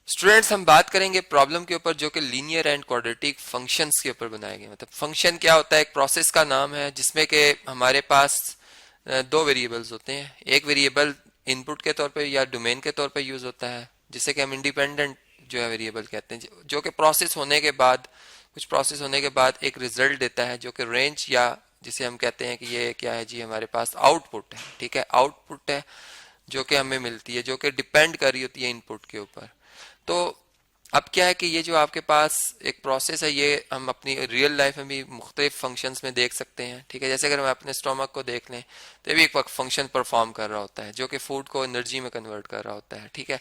Students हम बात करेंगे प्रॉब्लम के ऊपर जो कि लीनियर एंड क्वाड्रेटिक फंक्शंस के ऊपर बनाए गए। मतलब फंक्शन क्या होता है, एक प्रोसेस का नाम है जिसमें कि हमारे पास दो वेरिएबल्स होते हैं। एक वेरिएबल इनपुट के तौर पे या डोमेन के तौर पे यूज होता है जिसे कि हम इंडिपेंडेंट जो है वेरिएबल कहते हैं, जो कि प्रोसेस होने के बाद कुछ प्रोसेस होने के बाद एक रिजल्ट देता है जो कि रेंज या जिसे हम कहते हैं कि ये क्या है जी, हमारे पास आउटपुट है। ठीक है, आउटपुट है जो कि हमें मिलती है, जो कि डिपेंड कर रही होती है इनपुट के ऊपर। तो अब क्या है कि ये जो आपके पास एक प्रोसेस है, ये हम अपनी रियल लाइफ में भी मुख्तलिफ फंक्शंस में देख सकते हैं। ठीक है, जैसे अगर हम अपने स्टोमक को देख लें तो ये भी एक फंक्शन परफॉर्म कर रहा होता है जो कि फूड को एनर्जी में कन्वर्ट कर रहा होता है। ठीक है,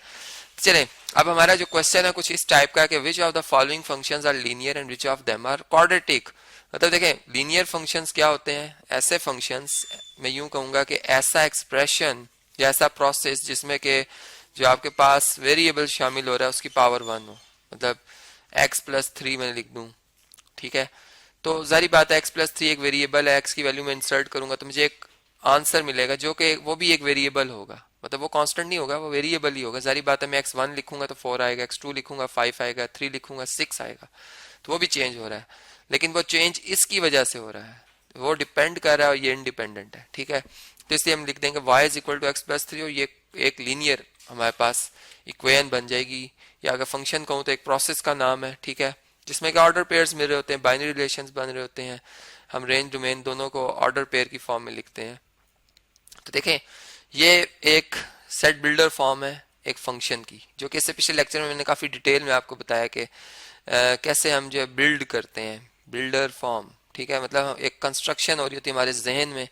चलें अब हमारा जो क्वेश्चन है कुछ इस टाइप का कि which of the following functions are linear and which of them are quadratic. मतलब देखें लीनियर फंक्शंस क्या होते हैं, ऐसे फंक्शंस, मैं यूं कहूंगा कि ऐसा एक्सप्रेशन या ऐसा प्रोसेस जिसमें कि जो आपके पास वेरिएबल शामिल हो रहा है उसकी पावर 1 हो। मतलब x+3 मैं लिख दूं। ठीक है, तो जारी बात है x+3 एक वेरिएबल है, x की वैल्यू में इंसर्ट करूंगा तो मुझे एक आंसर मिलेगा जो कि वो भी एक वेरिएबल होगा। मतलब वो कांस्टेंट नहीं होगा, वो वेरिएबल ही होगा। जारी बात है मैं x1 लिखूंगा तो 4 आएगा, x2 लिखूंगा 5 आएगा, 3 लिखूंगा 6 आएगा। तो वो भी चेंज हो रहा है, लेकिन वो चेंज इसकी वजह से हो रहा है, वो डिपेंड कर रहा है और ये इंडिपेंडेंट है। ठीक है, तो इसलिए हम लिख देंगे y is equal to x+3 और ये एक लीनियर हमारे पास इक्वेशन बन जाएगी। या अगर फंक्शन कहूँ तो एक प्रोसेस का नाम है। ठीक है, जिसमें कि ऑर्डर पेयर्स मिल रहे होते हैं, बाइनरी रिलेशंस बन रहे होते हैं। हम रेंज डोमेन दोनों को ऑर्डर पेयर की फॉर्म में लिखते हैं। तो देखें ये एक सेट बिल्डर फॉर्म है एक फंक्शन की, जो कि इससे पिछले लेक्चर में मैंने काफ़ी डिटेल में आपको बताया कि कैसे हम जो है बिल्ड करते हैं बिल्डर फॉर्म। ठीक है, मतलब एक कंस्ट्रक्शन हो रही होती है हमारे जहन में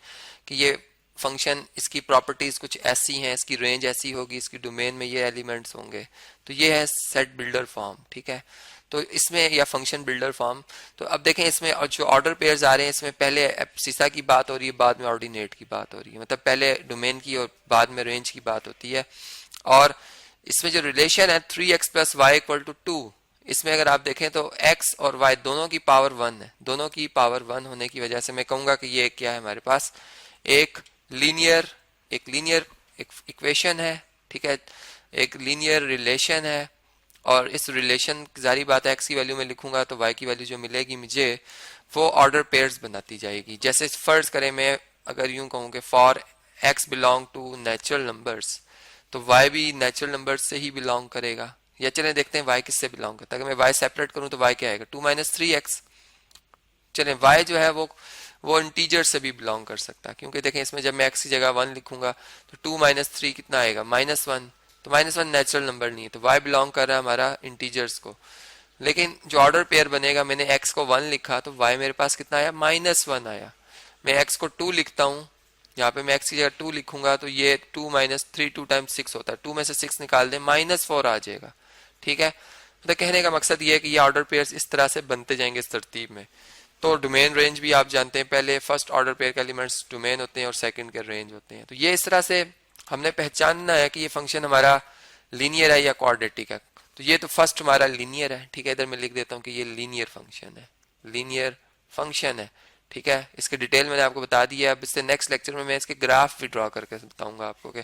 कि ये फंक्शन, इसकी प्रॉपर्टीज कुछ ऐसी हैं, इसकी रेंज ऐसी होगी, इसकी डोमेन में ये एलिमेंट्स होंगे। तो ये है सेट बिल्डर फॉर्म। ठीक है, तो इसमें या फंक्शन बिल्डर फॉर्म। तो अब देखें इसमें और जो ऑर्डर पेयर्स आ रहे हैं इसमें पहले एब्सिसा की बात हो रही है, बाद में ऑर्डिनेट की बात हो रही है। मतलब पहले डोमेन की और बाद में रेंज की बात होती है। और इसमें जो रिलेशन है 3x+y=2, इसमें अगर आप देखें तो x और y दोनों की पावर 1 है। दोनों की पावर 1 होने की वजह से मैं कहूंगा कि ये क्या है, हमारे पास एक लीनियर इक्वेशन है। ठीक है, एक लीनियर रिलेशन है। और इस रिलेशन जारी बात है x की वैल्यू में लिखूंगा तो y की वैल्यू जो मिलेगी मुझे वो ऑर्डर पेयर्स बनाती जाएगी। जैसे फर्ज करें मैं अगर यूं कहूं कि for x belong to natural numbers, तो y भी नेचुरल नंबर्स से ही बिलोंग करेगा। या चलें देखते हैं y किससे बिलोंग करता है। अगर मैं y सेपरेट करूं तो y क्या आएगा, 2-3x। चलें y जो है वो इंटीजर से भी बिलोंग कर सकता है, क्योंकि देखें इसमें जब मैं x की जगह 1 लिखूंगा तो 2-3 कितना आएगा, -1। तो -1 नेचुरल नंबर नहीं है, तो y बिलोंग कर रहा है हमारा इंटीजर्स को। लेकिन जो ऑर्डर पेयर बनेगा, मैंने x को 1 लिखा तो y मेरे पास कितना आया, -1 आया। मैं x को 2 लिखता हूँ, यहाँ पे मैं x की जगह 2 लिखूंगा तो ये 2-3 2 टाइम्स 6 होता है, 2 में से 6 निकाल दें -4 आ जाएगा। ठीक है, मतलब कहने का मकसद ये है कि ये ऑर्डर पेयर्स इस तरह से बनते जाएंगे इस तरतीब में। तो डोमेन रेंज भी आप जानते हैं, पहले फर्स्ट ऑर्डर पेयर के एलिमेंट्स डोमेन होते हैं और सेकंड के रेंज होते हैं। तो ये इस तरह से हमने पहचानना है कि ये फंक्शन हमारा लीनियर है या क्वाड्रेटिक है। तो ये तो फर्स्ट हमारा लीनियर है। ठीक है, इधर मैं लिख देता हूँ कि ये लीनियर फंक्शन है, लीनियर फंक्शन है। ठीक है, इसके डिटेल मैंने आपको बता दी है। अब इससे नेक्स्ट लेक्चर में मैं इसके ग्राफ भी ड्रॉ करके बताऊंगा आपको कि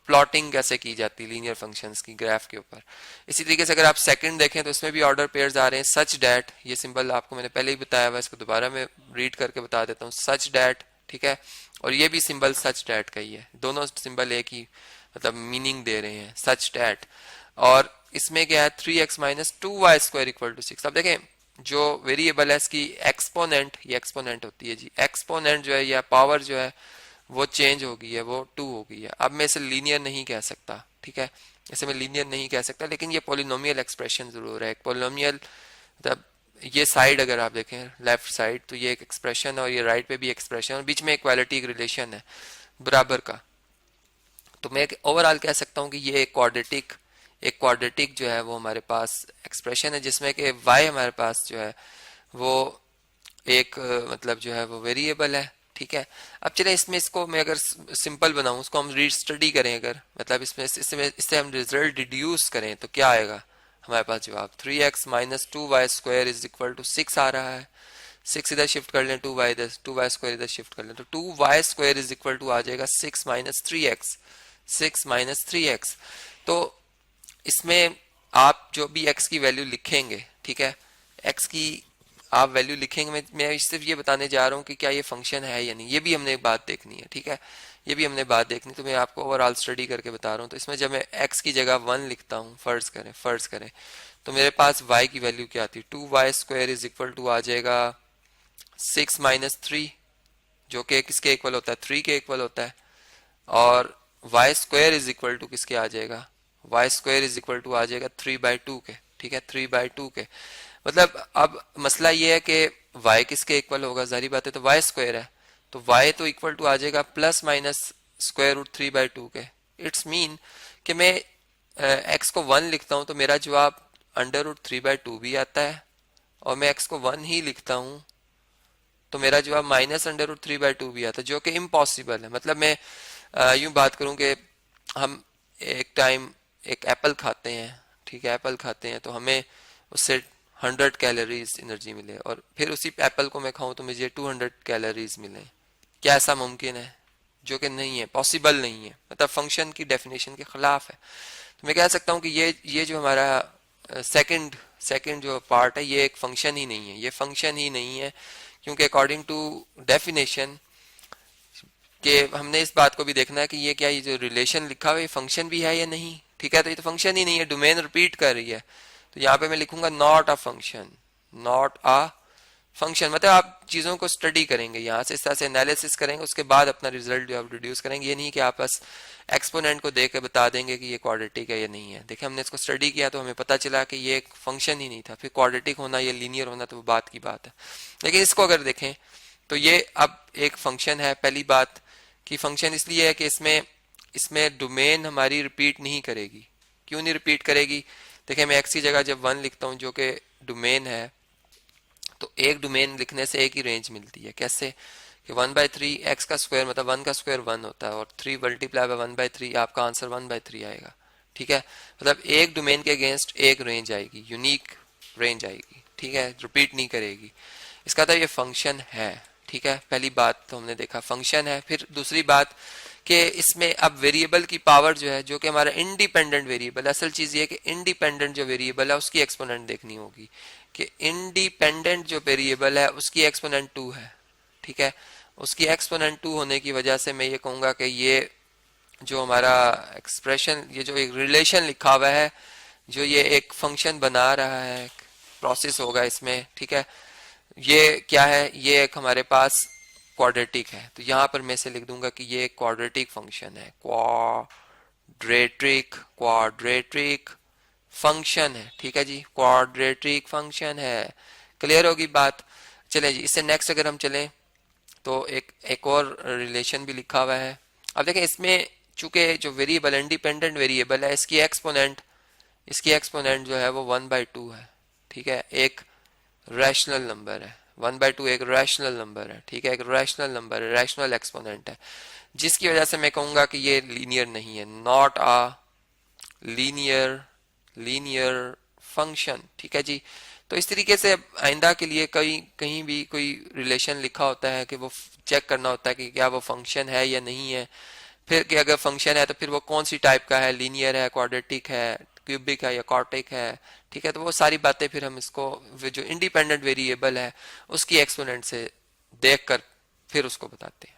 प्लॉटिंग कैसे की जाती है लीनियर फंक्शंस की ग्राफ के ऊपर। इसी तरीके से अगर आप सेकंड देखें तो इसमें भी ऑर्डर पेयर्स आ रहे हैं, सच डैट, ये सिंबल आपको मैंने पहले ही बताया हुआ, इसको दोबारा मैं रीड करके बता देता हूँ, सच डैट। ठीक है, और ये भी सिंबल सच डैट का ही है, दोनों सिंबल एक ही मतलब मीनिंग दे रहे हैं, सच डैट। और इसमें क्या है 3x-2y² = 6। अब देखें जो वेरिएबल है इसकी एक्सपोनेंट, ये एक्सपोनेंट होती है जी, एक्सपोनेंट जो है या पावर जो है वो चेंज हो गई है, वो 2 हो गई है। अब मैं इसे लीनियर नहीं कह सकता। ठीक है, इसे मैं लीनियर नहीं कह सकता, लेकिन ये पोलिनोमियल एक्सप्रेशन जरूर है। एक पोलिनोमियल मतलब ये साइड अगर आप देखें लेफ्ट साइड तो ये एक एक्सप्रेशन है और ये राइट पे भी एक्सप्रेशन, और बीच में इक्वालिटी एक रिलेशन है बराबर का। तो मैं ओवरऑल कह सकता हूँ कि ये एक क्वाड्रेटिक जो है वो हमारे पास एक्सप्रेशन है, जिसमें कि y हमारे पास जो है वो एक मतलब जो है वो वेरिएबल है। ठीक है, अब चले इसमें इसको मैं अगर सिंपल बनाऊं, उसको हम रीड स्टडी करें अगर, मतलब इससे हम रिजल्ट डिड्यूस करें तो क्या आएगा हमारे पास जवाब, 3x-2y² = 6 आ रहा है। 6 इधर शिफ्ट कर लें, 2y² इधर शिफ्ट कर लें तो 2y² = आ जाएगा 6 - 3x। 6 - 3x। तो इसमें आप जो भी x की वैल्यू लिखेंगे, ठीक है, x की आप वैल्यू लिखेंगे, मैं सिर्फ ये बताने जा रहा हूँ कि क्या ये फंक्शन है या नहीं, ये भी हमने बात देखनी है, ठीक है, ये भी हमने बात देखनी, तो मैं आपको ओवरऑल स्टडी करके बता रहा हूँ। तो इसमें जब मैं x की जगह 1 लिखता हूँ, फर्ज करें तो मेरे पास y की वैल्यू क्या आती है, 2y² इज इक्वल टू आ जाएगा 6 माइनस 3, जो कि किसके इक्वल होता है, 3 के इक्वल होता है, और y² इज इक्वल टू किसके आ जाएगा, y² इज इक्वल टू आ जाएगा 3/2 के, ठीक है, 3/2 के। मतलब अब मसला ये है कि y किसके इक्वल होगा, जारी बात है, तो y² है, तो y तो इक्वल टू आ जाएगा प्लस माइनस स्क्वायर रूट 3/2 के। इट्स मीन कि मैं x को 1 लिखता हूं तो मेरा जवाब अंडर रूट 3/2 भी आता है, और मैं x को 1 ही लिखता हूं तो मेरा जवाब माइनस अंडर रूट 3/2 भी आता है, जो कि इम्पॉसिबल है। मतलब मैं यूं बात करूं कि हम एक टाइम एक एप्पल खाते हैं, ठीक है, एप्पल खाते हैं तो हमें उससे 100 कैलोरीज एनर्जी मिले, और फिर उसी एप्पल को मैं खाऊं तो मुझे 200 कैलोरीज मिले। क्या ऐसा मुमकिन है, जो कि नहीं है, पॉसिबल नहीं है, मतलब फंक्शन की डेफिनेशन के खिलाफ है। तो मैं कह सकता हूं कि ये जो हमारा सेकंड जो पार्ट है, ये एक फंक्शन ही नहीं है, ये फंक्शन ही नहीं है, क्योंकि अकॉर्डिंग टू डेफिनेशन कि हमने इस बात को भी देखना है कि ये क्या, ये जो रिलेशन लिखा हुआ है फंक्शन भी है या नहीं, ठीक है, तो ये तो फंक्शन ही नहीं है, डोमेन रिपीट कर रही है, तो यहाँ पे मैं लिखूंगा not a function, not a function. मतलब आप चीजों को स्टडी करेंगे, यहाँ से इस तरह से एनालिसिस करेंगे, उसके बाद अपना रिजल्ट जो आप रिड्यूस करेंगे। ये नहीं कि आप बस एक्सपोनेंट को देख के बता देंगे कि ये क्वाड्रेटिक है या नहीं है। देखिए हमने इसको स्टडी किया तो हमें पता चला कि ये एक फंक्शन ही नहीं था, फिर क्वाड्रेटिक होना या लीनियर होना तो वो बात की बात है। लेकिन इसको अगर देखें तो ये अब एक फंक्शन है। पहली बात कि फंक्शन इसलिए है कि इसमें डोमेन हमारी रिपीट नहीं करेगी। क्यों नहीं रिपीट करेगी, देखिए मैं एक्स की जगह जब 1 लिखता हूँ जो कि डोमेन है, तो एक डोमेन लिखने से एक ही रेंज मिलती है। कैसे कि 1/3 एक्स का स्क्वायर, मतलब 1 का स्क्वायर 1 होता है, और 3 मल्टीप्लाई बाय 1/3 आपका आंसर 1/3 आएगा, ठीक है। मतलब एक डोमेन के अगेंस्ट एक रेंज आएगी, यूनिक रेंज आएगी, ठीक है, रिपीट नहीं करेगी। इसका तो ये फंक्शन है, ठीक है, पहली बात तो हमने देखा फंक्शन है। फिर दूसरी बात कि इसमें अब वेरिएबल की पावर जो है, जो कि हमारा इंडिपेंडेंट वेरिएबल, असल चीज ये कि इंडिपेंडेंट जो वेरिएबल है उसकी एक्सपोनेंट देखनी होगी, कि इंडिपेंडेंट जो वेरिएबल है उसकी एक्सपोनेंट 2 है, ठीक है। उसकी एक्सपोनेंट 2 होने की वजह से मैं ये कहूंगा कि ये जो हमारा एक्सप्रेशन, ये जो एक रिलेशन लिखा हुआ है, जो ये एक फंक्शन बना रहा है, प्रोसेस होगा इसमें, ठीक है, ये क्या है, ये एक हमारे पास क्वाड्रेटिक है। तो यहां पर मैं से लिख दूंगा कि ये एक क्वाड्रेटिक फंक्शन है, क्वाड्रेटिक फंक्शन है, ठीक है जी, क्वाड्रेटिक फंक्शन है। क्लियर होगी बात। चलें जी, इससे नेक्स्ट अगर हम चलें तो एक और रिलेशन भी लिखा हुआ है। अब देखें इसमें चूंकि जो वेरिएबल इंडिपेंडेंट वेरिएबल है, इसकी एक्सपोनेंट जो है वो 1/2 है, ठीक है, एक रैशनल नंबर है। 1/2 एक रैशनल नंबर है, ठीक है, एक रैशनल नंबर है, रैशनल एक्सपोनेंट है, जिसकी वजह से मैं कहूंगा कि ये लीनियर नहीं है, नॉट अ लीनियर फंक्शन, ठीक है जी। तो इस तरीके से आइंदा के लिए कहीं भी कोई रिलेशन लिखा होता है कि वो चेक करना होता है कि क्या वो फंक्शन है या नहीं है। फिर कि अगर फंक्शन है तो फिर वो कौन सी टाइप का है, लीनियर है, क्वाड्रेटिक है, क्यूबिक है या कॉर्टिक है, ठीक है। तो वो सारी बातें फिर हम इसको जो इंडिपेंडेंट वेरिएबल है उसकी एक्सपोनेंट से देख कर फिर उसको बताते हैं।